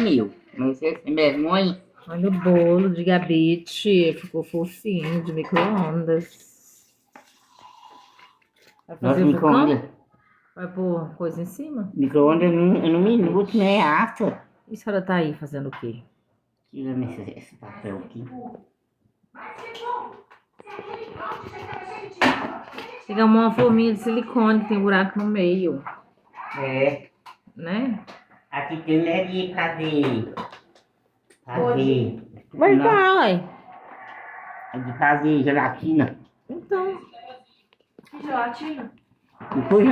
sumiu. Mas você sem vergonha. Olha o bolo de gabete, ficou fofinho, de micro-ondas. Vai Nossa, fazer vulcão? micro-ondas. Vai pôr coisa em cima? Micro-ondas no minuto, né? Assa. E a senhora tá aí fazendo o quê? Tira esse papel aqui. Pegar uma forminha de silicone que tem buraco no meio, É. né? Aqui tem né de fazer. Fazer. Vai Não, dar, ué. é de fazer gelatina. Então. Que gelatina? Depois